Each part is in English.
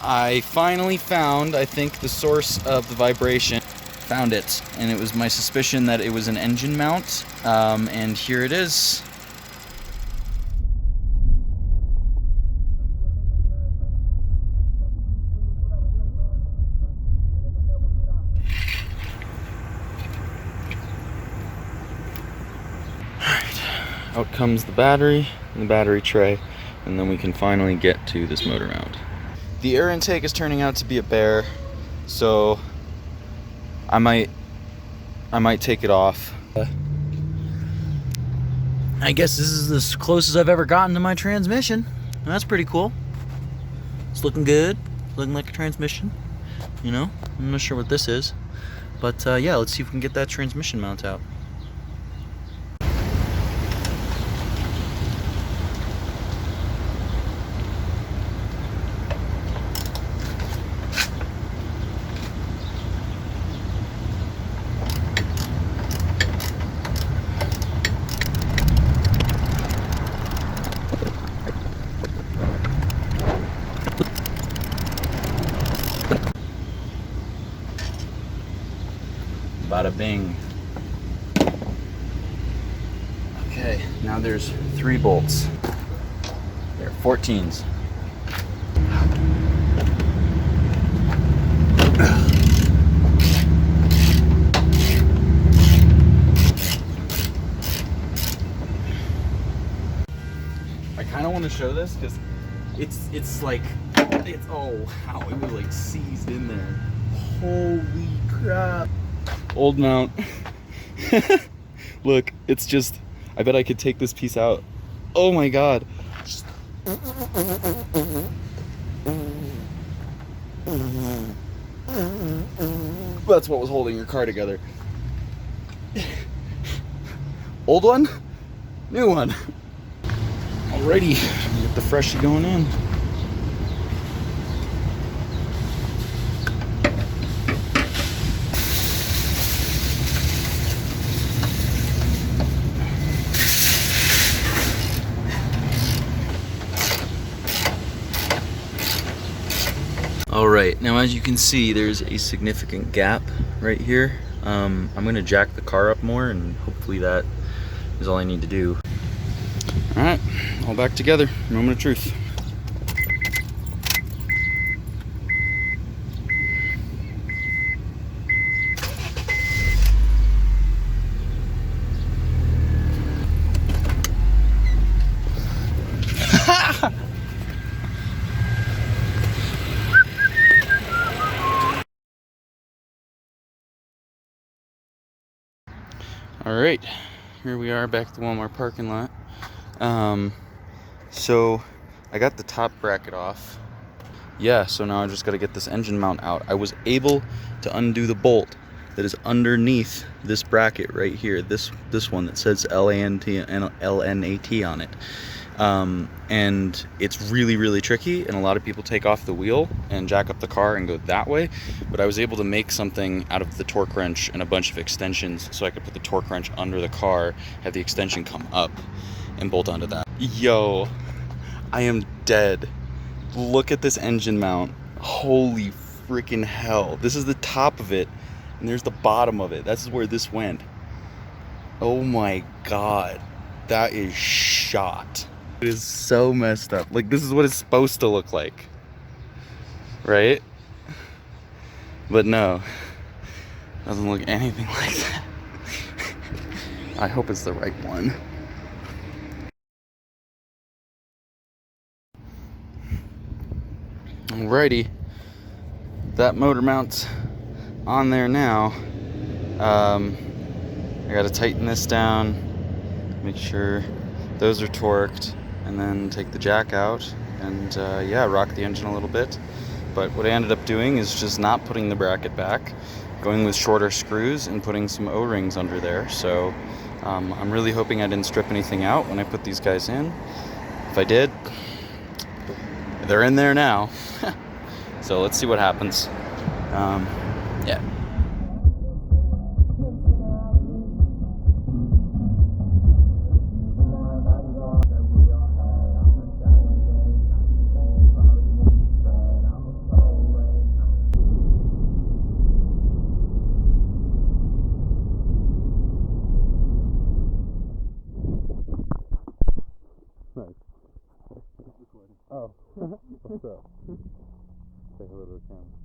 I finally found, I think, the source of the vibration. Found it, and it was my suspicion that it was an engine mount, and here it is. Alright, out comes the battery and the battery tray, and then we can finally get to this motor mount. The air intake is turning out to be a bear, so I might take it off. I guess this is as close as I've ever gotten to my transmission. That's pretty cool. It's looking good, looking like a transmission, you know? I'm not sure what this is, but yeah, let's see if we can get that transmission mount out. Bada bing. Okay, now there's 3 bolts. They're 14s. I kind of want to show this because it's like, oh wow, it was like seized in there. Holy crap. Old mount. Look, it's just, I bet I could take this piece out. Oh my god. That's what was holding your car together. Old one, new one. Alrighty, get the freshie going in. Alright, now as you can see, there's a significant gap right here. I'm going to jack the car up more, and hopefully that is all I need to do. Alright, all back together. Moment of truth. Alright, here we are back at the Walmart parking lot. So I got the top bracket off. Yeah, so now I just got to get this engine mount out. I was able to undo the bolt that is underneath this bracket right here, this one that says LANT and LNAT on it. And it's really tricky, and a lot of people take off the wheel and jack up the car and go that way, but I was able to make something out of the torque wrench and a bunch of extensions, so I could put the torque wrench under the car, have the extension come up, and bolt onto that. Yo, I am dead. Look at this engine mount. Holy freaking hell. This is the top of it, and there's the bottom of it. That's where this went. Oh my god, that is shot. It is so messed up. Like, this is what it's supposed to look like, right? But no, doesn't look anything like that. I hope it's the right one. Alrighty, that motor mount's on there now. I gotta tighten this down, make sure those are torqued, and then take the jack out and yeah, rock the engine a little bit. But what I ended up doing is just not putting the bracket back, going with shorter screws and putting some O-rings under there. So I'm really hoping I didn't strip anything out when I put these guys in. If I did, they're in there now. So let's see what happens. Yeah. Say hello to the camera.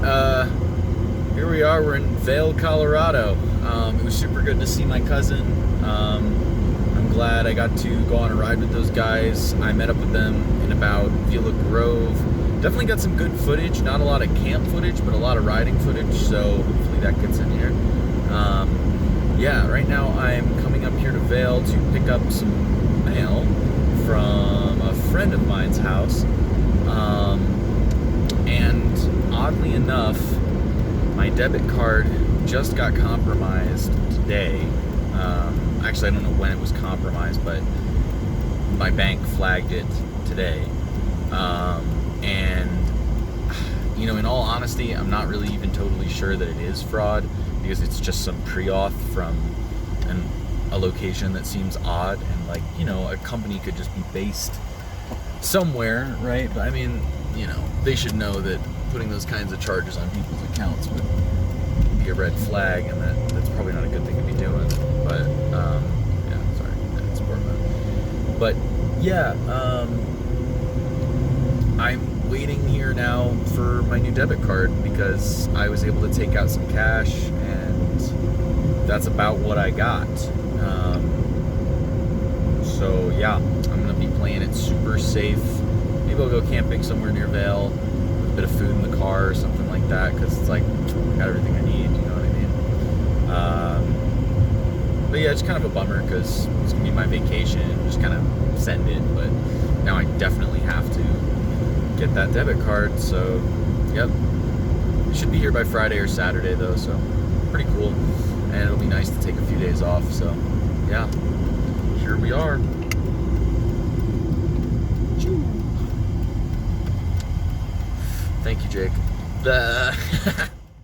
here we are. We're in Vail, Colorado. It was super good to see my cousin. I'm glad I got to go on a ride with those guys. I met up with them in about Vila Grove. Definitely got some good footage. Not a lot of camp footage, but a lot of riding footage. So hopefully that gets in here. Yeah, right now I'm coming up here to Vail to pick up some mail from a friend of mine's house. And oddly enough, my debit card just got compromised today. Actually, I don't know when it was compromised, but my bank flagged it today. And, you know, in all honesty, I'm not really even totally sure that it is fraud, because it's just some pre-auth from a location that seems odd, and, like, you know, a company could just be based somewhere, right? But I mean, you know, they should know that putting those kinds of charges on people's accounts would be a red flag, and that's probably not a good thing to be doing. But yeah, sorry, that's sport mode. But yeah, I'm waiting here now for my new debit card, because I was able to take out some cash, and that's about what I got. So yeah, I'm gonna be playing it super safe. Maybe I'll go camping somewhere near Vail with a bit of food in the car or something like that, because it's like I got everything I need, you know what I mean? But yeah, it's kind of a bummer, because it's gonna be my vacation, just kind of send it, but now I definitely have to get that debit card. So yep, it should be here by Friday or Saturday though, so pretty cool, and it'll be nice to take a few days off. So yeah, here we are. Thank you, Jake.